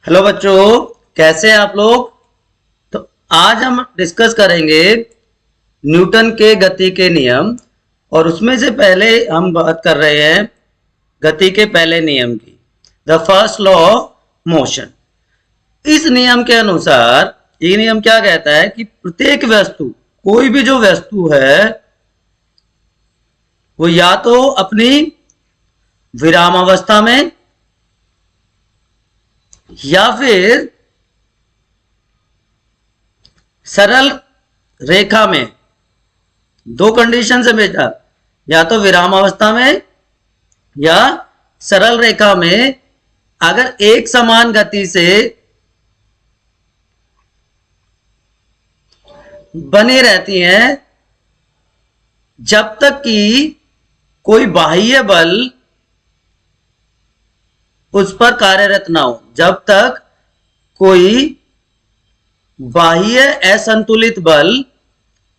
Hello बच्चों, कैसे हैं आप लोग। तो आज हम डिस्कस करेंगे न्यूटन के गति के नियम। और उसमें से पहले हम बात कर रहे हैं गति के पहले नियम की, the first law of motion. इस नियम के अनुसार ये नियम क्या कहता है कि प्रत्येक वस्तु, कोई भी जो वस्तु है, वो या तो अपनी विराम अवस्था में या फिर सरल रेखा में, दो कंडीशन है बेटा, या तो विराम अवस्था में या सरल रेखा में, अगर एक समान गति से बनी रहती हैं जब तक कि कोई बाह्य बल उस पर कार्यरत ना हो, जब तक कोई बाह्य असंतुलित बल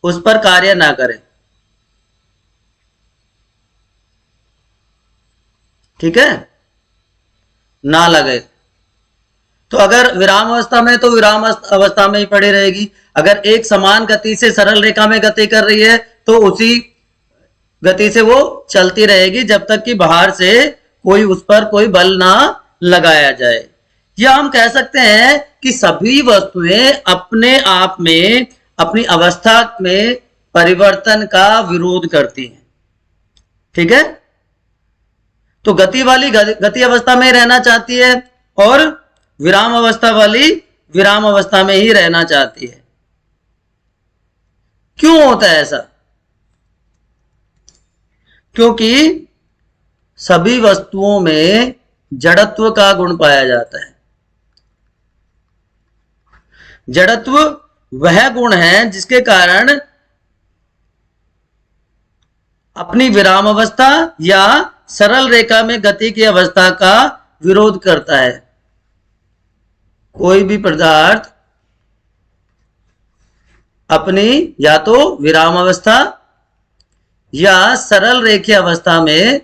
उस पर कार्य ना करे। ठीक है, ना लगे तो अगर विराम अवस्था में तो विराम अवस्था में ही पड़ी रहेगी। अगर एक समान गति से सरल रेखा में गति कर रही है तो उसी गति से वो चलती रहेगी जब तक कि बाहर से कोई उस पर कोई बल ना लगाया जाए। या हम कह सकते हैं कि सभी वस्तुएं अपने आप में अपनी अवस्था में परिवर्तन का विरोध करती हैं। ठीक है, तो गति वाली गति अवस्था में रहना चाहती है और विराम अवस्था वाली विराम अवस्था में ही रहना चाहती है। क्यों होता है ऐसा? क्योंकि सभी वस्तुओं में जड़त्व का गुण पाया जाता है। जड़त्व वह गुण है जिसके कारण अपनी विराम अवस्था या सरल रेखा में गति की अवस्था का विरोध करता है। कोई भी पदार्थ अपनी या तो विराम अवस्था या सरल रेखीय अवस्था में,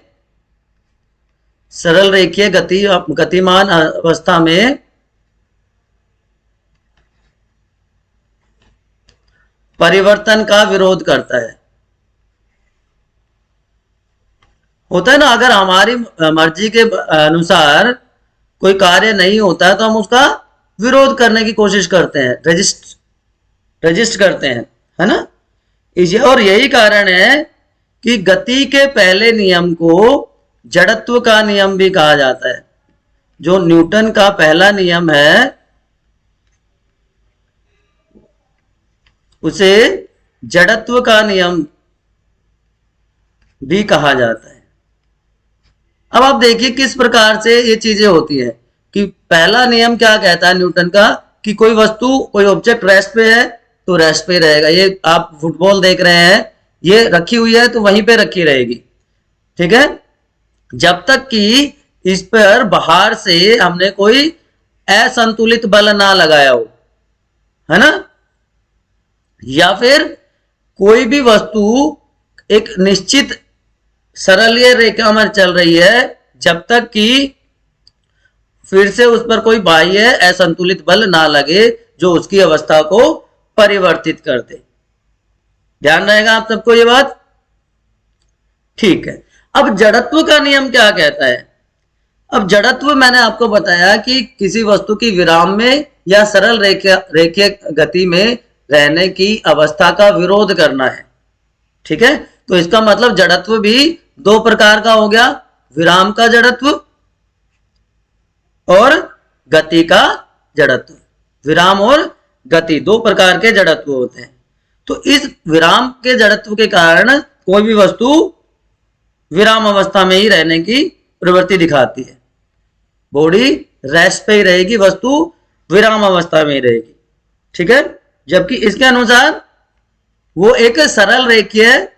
सरल रेखीय गतिमान अवस्था में परिवर्तन का विरोध करता है। होता है ना, अगर हमारी मर्जी के अनुसार कोई कार्य नहीं होता तो हम उसका विरोध करने की कोशिश करते हैं, रजिस्ट करते हैं, है ना। और यही कारण है कि गति के पहले नियम को जड़त्व का नियम भी कहा जाता है। जो न्यूटन का पहला नियम है उसे जड़त्व का नियम भी कहा जाता है। अब आप देखिए किस प्रकार से ये चीजें होती है कि पहला नियम क्या कहता है न्यूटन का कि कोई वस्तु, कोई ऑब्जेक्ट रेस्ट पे है तो रेस्ट पे रहेगा। ये आप फुटबॉल देख रहे हैं, ये रखी हुई है तो वहीं पे रखी रहेगी। ठीक है, जब तक कि इस पर बाहर से हमने कोई असंतुलित बल ना लगाया हो, है ना। या फिर कोई भी वस्तु एक निश्चित सरल रेखा में चल रही है जब तक कि फिर से उस पर कोई बाह्य असंतुलित बल ना लगे जो उसकी अवस्था को परिवर्तित कर दे। ध्यान रहेगा आप सबको ये बात। ठीक है, अब जड़त्व का नियम क्या कहता है? अब जड़त्व मैंने आपको बताया कि किसी वस्तु की विराम में या सरल रेखीय गति में रहने की अवस्था का विरोध करना है। ठीक है, तो इसका मतलब जड़त्व भी दो प्रकार का हो गया, विराम का जड़त्व और गति का जड़त्व। विराम और गति दो प्रकार के जड़त्व होते हैं। तो इस विराम के जड़त्व के कारण कोई भी वस्तु विराम अवस्था में ही रहने की प्रवृत्ति दिखाती है। बॉडी रेस्ट पे ही रहेगी, वस्तु विराम अवस्था में ही रहेगी। ठीक है, जबकि इसके अनुसार वो एक सरल रेखीय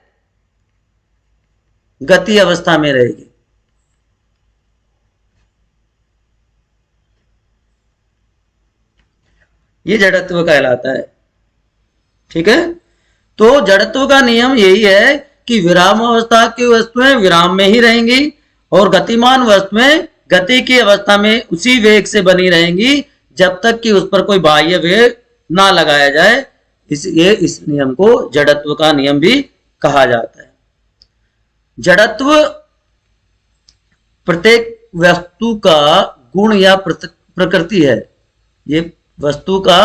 गति अवस्था में रहेगी। ये जड़त्व कहलाता है। ठीक है, तो जड़त्व का नियम यही है कि विराम अवस्था की वस्तुएं विराम में ही रहेंगी और गतिमान वस्तुएं गति की अवस्था में उसी वेग से बनी रहेंगी जब तक कि उस पर कोई बाह्य वेग ना लगाया जाए। इसलिए इस नियम को जड़त्व का नियम भी कहा जाता है। जड़त्व प्रत्येक वस्तु का गुण या प्रकृति है। ये वस्तु का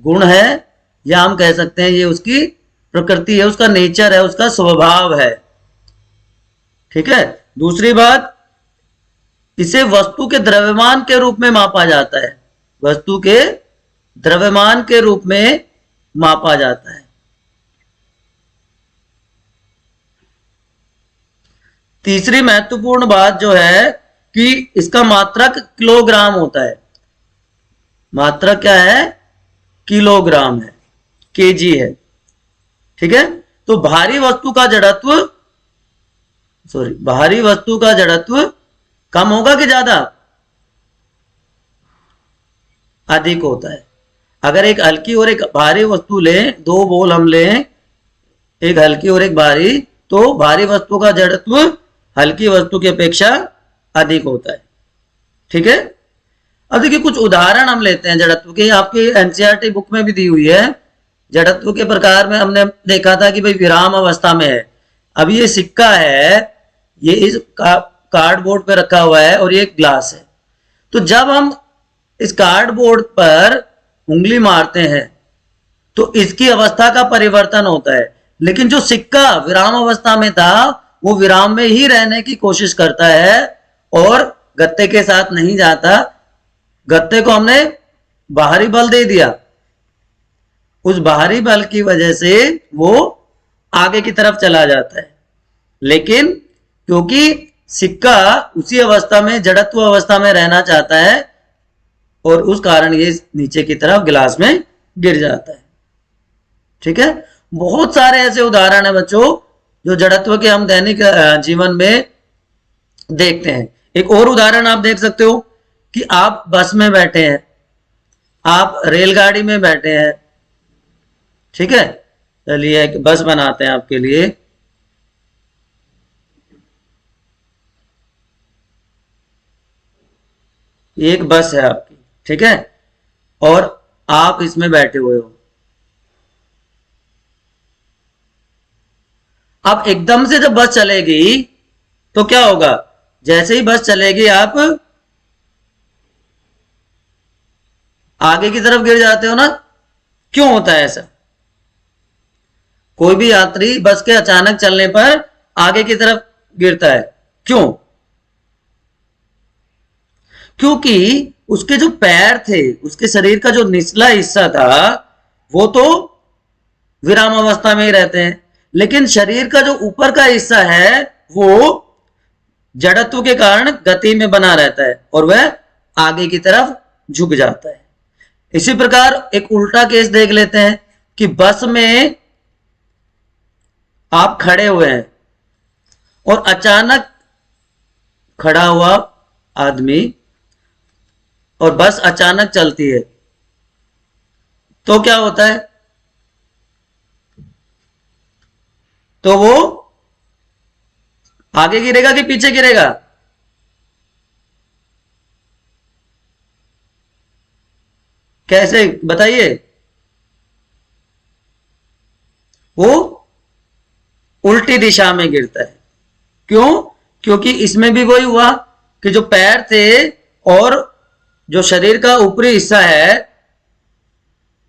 गुण है या हम कह सकते हैं ये उसकी प्रकृति है, उसका नेचर है, उसका स्वभाव है। ठीक है। दूसरी बात, इसे वस्तु के द्रव्यमान के रूप में मापा जाता है। वस्तु के द्रव्यमान के रूप में मापा जाता है। तीसरी महत्वपूर्ण बात जो है कि इसका मात्रक किलोग्राम होता है। मात्रक क्या है? किलोग्राम है, केजी है। ठीक है। तो भारी वस्तु का जड़त्व कम होगा कि ज्यादा? अधिक होता है। अगर एक हल्की और एक भारी वस्तु लें, दो बॉल हम लें, एक हल्की और एक भारी, तो भारी वस्तु का जड़त्व हल्की वस्तु की अपेक्षा अधिक होता है। ठीक है। अब देखिए कुछ उदाहरण हम लेते हैं जड़त्व के। आपकी एनसीईआरटी बुक में भी दी हुई है। जड़त्व के प्रकार में हमने देखा था कि भाई विराम अवस्था में है। अब ये सिक्का है, ये इस कार्डबोर्ड पे रखा हुआ है और ये एक ग्लास है। तो जब हम इस कार्डबोर्ड पर उंगली मारते हैं तो इसकी अवस्था का परिवर्तन होता है, लेकिन जो सिक्का विराम अवस्था में था वो विराम में ही रहने की कोशिश करता है और गत्ते के साथ नहीं जाता। गत्ते को हमने बाहरी बल दे दिया, उस बाहरी बल की वजह से वो आगे की तरफ चला जाता है। लेकिन क्योंकि सिक्का उसी अवस्था में, जड़त्व अवस्था में रहना चाहता है और उस कारण ये नीचे की तरफ गिलास में गिर जाता है। ठीक है। बहुत सारे ऐसे उदाहरण है बच्चों जो जड़त्व के हम दैनिक जीवन में देखते हैं। एक और उदाहरण आप देख सकते हो कि आप बस में बैठे हैं, आप रेलगाड़ी में बैठे हैं। ठीक है। चलिए एक बस बनाते हैं आपके लिए। एक बस है आपकी, ठीक है, और आप इसमें बैठे हुए हो। अब एकदम से जब बस चलेगी तो क्या होगा? जैसे ही बस चलेगी आप आगे की तरफ गिर जाते हो ना। क्यों होता है ऐसा? कोई भी यात्री बस के अचानक चलने पर आगे की तरफ गिरता है, क्यों? क्योंकि उसके जो पैर थे, उसके शरीर का जो निचला हिस्सा था वो तो विराम अवस्था में ही रहते हैं, लेकिन शरीर का जो ऊपर का हिस्सा है वो जड़त्व के कारण गति में बना रहता है और वह आगे की तरफ झुक जाता है। इसी प्रकार एक उल्टा केस देख लेते हैं कि बस में आप खड़े हुए हैं और अचानक खड़ा हुआ आदमी और बस अचानक चलती है तो क्या होता है? तो वो आगे गिरेगा कि पीछे गिरेगा? कैसे बताइए? वो उल्टी दिशा में गिरता है। क्यों? क्योंकि इसमें भी वही हुआ कि जो पैर थे और जो शरीर का ऊपरी हिस्सा है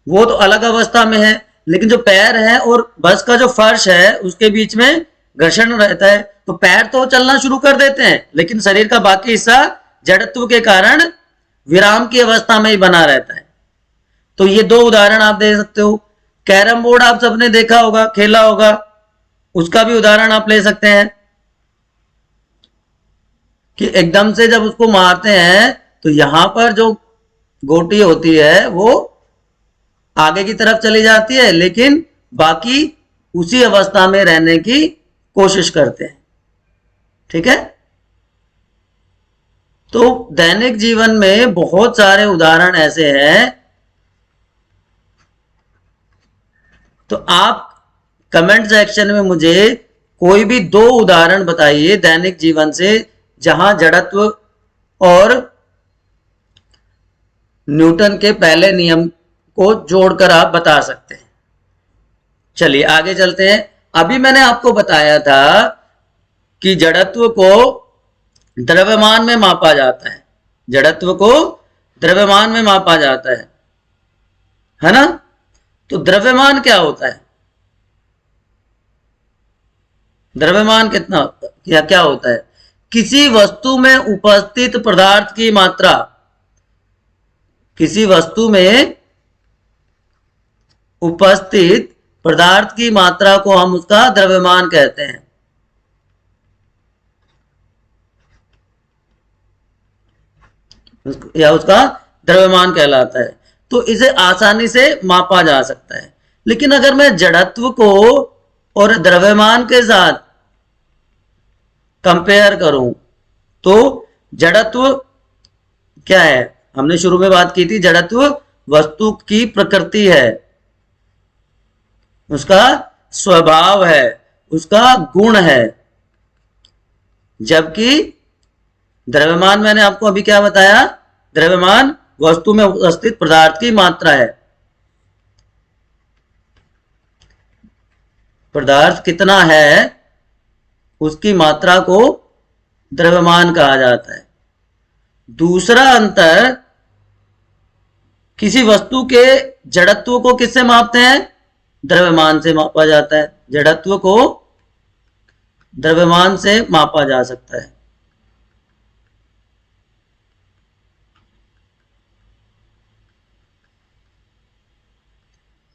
वो तो अलग अवस्था में है, लेकिन जो पैर है और बस का जो फर्श है उसके बीच में घर्षण रहता है। तो पैर तो चलना शुरू कर देते हैं, लेकिन शरीर का बाकी हिस्सा जड़त्व के कारण विराम की अवस्था में ही बना रहता है। तो ये दो उदाहरण आप दे सकते हो। कैरम बोर्ड आप सबने देखा होगा, खेला होगा, उसका भी उदाहरण आप ले सकते हैं कि एकदम से जब उसको मारते हैं तो यहां पर जो गोटी होती है वो आगे की तरफ चली जाती है, लेकिन बाकी उसी अवस्था में रहने की कोशिश करते हैं। ठीक है। तो दैनिक जीवन में बहुत सारे उदाहरण ऐसे हैं। तो आप कमेंट सेक्शन में मुझे कोई भी दो उदाहरण बताइए दैनिक जीवन से जहां जड़त्व और न्यूटन के पहले नियम को जोड़कर आप बता सकते हैं। चलिए आगे चलते हैं। अभी मैंने आपको बताया था कि जड़त्व को द्रव्यमान में मापा जाता है, जड़त्व को द्रव्यमान में मापा जाता है ना। तो द्रव्यमान क्या होता है, द्रव्यमान कितना या क्या होता है? किसी वस्तु में उपस्थित पदार्थ की मात्रा, किसी वस्तु में उपस्थित पदार्थ की मात्रा को हम उसका द्रव्यमान कहते हैं। या उसका द्रव्यमान कहलाता है। तो इसे आसानी से मापा जा सकता है। लेकिन अगर मैं जड़त्व को और द्रव्यमान के साथ कंपेयर करूं तो जड़त्व क्या है? हमने शुरू में बात की थी, जड़त्व वस्तु की प्रकृति है, उसका स्वभाव है, उसका गुण है। जबकि द्रव्यमान, मैंने आपको अभी क्या बताया, द्रव्यमान वस्तु में उपस्थित पदार्थ की मात्रा है। पदार्थ कितना है उसकी मात्रा को द्रव्यमान कहा जाता है। दूसरा अंतर, किसी वस्तु के जड़त्व को किससे मापते हैं? द्रव्यमान से मापा जाता है। जड़त्व को द्रव्यमान से मापा जा सकता है।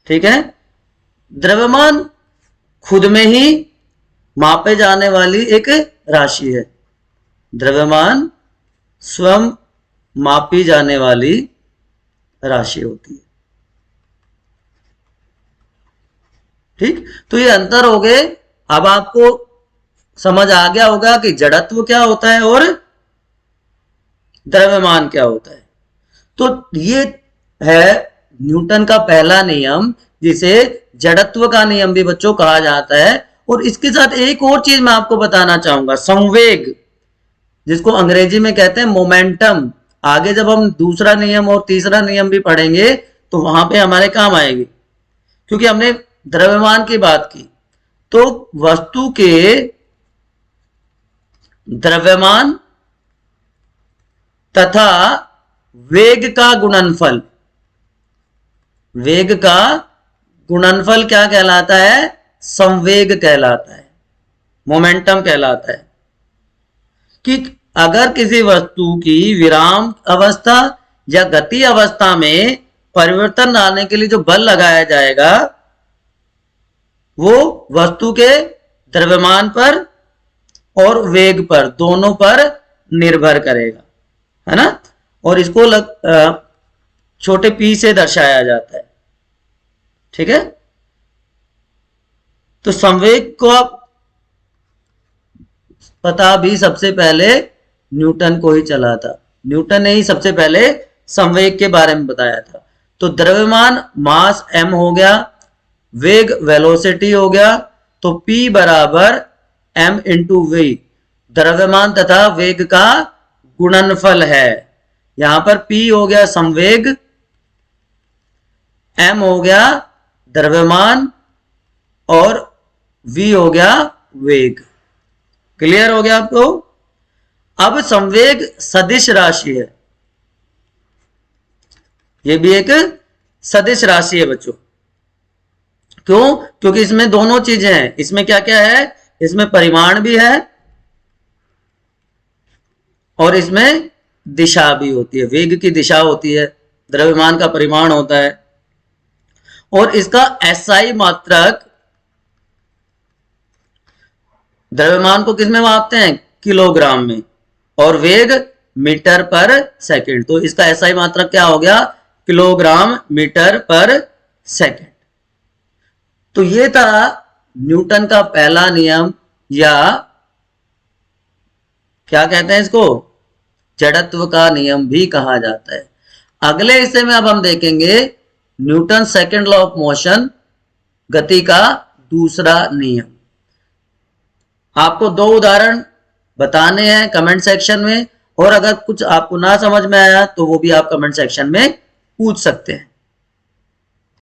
ठीक है। द्रव्यमान खुद में ही मापे जाने वाली एक राशि है। द्रव्यमान स्वयं मापी जाने वाली राशि होती है। ठीक, तो ये अंतर हो गए। अब आपको समझ आ गया होगा कि जड़त्व क्या होता है और द्रव्यमान क्या होता है। तो ये है न्यूटन का पहला नियम, जिसे जड़त्व का नियम भी बच्चों कहा जाता है। और इसके साथ एक और चीज मैं आपको बताना चाहूंगा, संवेग, जिसको अंग्रेजी में कहते हैं मोमेंटम। आगे जब हम दूसरा नियम और तीसरा नियम भी पढ़ेंगे तो वहां पे हमारे काम आएगी, क्योंकि हमने द्रव्यमान की बात की। तो वस्तु के द्रव्यमान तथा वेग का गुणनफल, वेग का गुणनफल क्या कहलाता है? संवेग कहलाता है, मोमेंटम कहलाता है। कि अगर किसी वस्तु की विराम अवस्था या गति अवस्था में परिवर्तन लाने के लिए जो बल लगाया जाएगा वो वस्तु के द्रव्यमान पर और वेग पर, दोनों पर निर्भर करेगा, है ना। और इसको छोटे p से दर्शाया जाता है। ठीक है। तो संवेग को पता भी सबसे पहले न्यूटन को ही चला था। न्यूटन ने ही सबसे पहले संवेग के बारे में बताया था। तो द्रव्यमान मास m हो गया, वेग वेलोसिटी हो गया। तो P बराबर m इंटू v द्रव्यमान तथा वेग का गुणनफल है। यहां पर P हो गया संवेग, m हो गया द्रव्यमान और v हो गया वेग। क्लियर हो गया आपको? अब संवेग सदिश राशि है, यह भी एक सदिश राशि है बच्चों। क्यों? क्योंकि इसमें दोनों चीजें हैं। इसमें क्या क्या है? इसमें परिमाण भी है और इसमें दिशा भी होती है। वेग की दिशा होती है, द्रव्यमान का परिमाण होता है। और इसका एसआई मात्रक, द्रव्यमान को किस में मापते हैं? किलोग्राम में, और वेग मीटर पर सेकंड। तो इसका एसआई मात्रक क्या हो गया? किलोग्राम मीटर पर सेकंड। तो ये था न्यूटन का पहला नियम, या क्या कहते हैं इसको? जड़त्व का नियम भी कहा जाता है। अगले हिस्से में अब हम देखेंगे Newton second law of motion, गति का दूसरा नियम। आपको दो उदाहरण बताने हैं कमेंट सेक्शन में, और अगर कुछ आपको ना समझ में आया तो वो भी आप कमेंट सेक्शन में पूछ सकते हैं।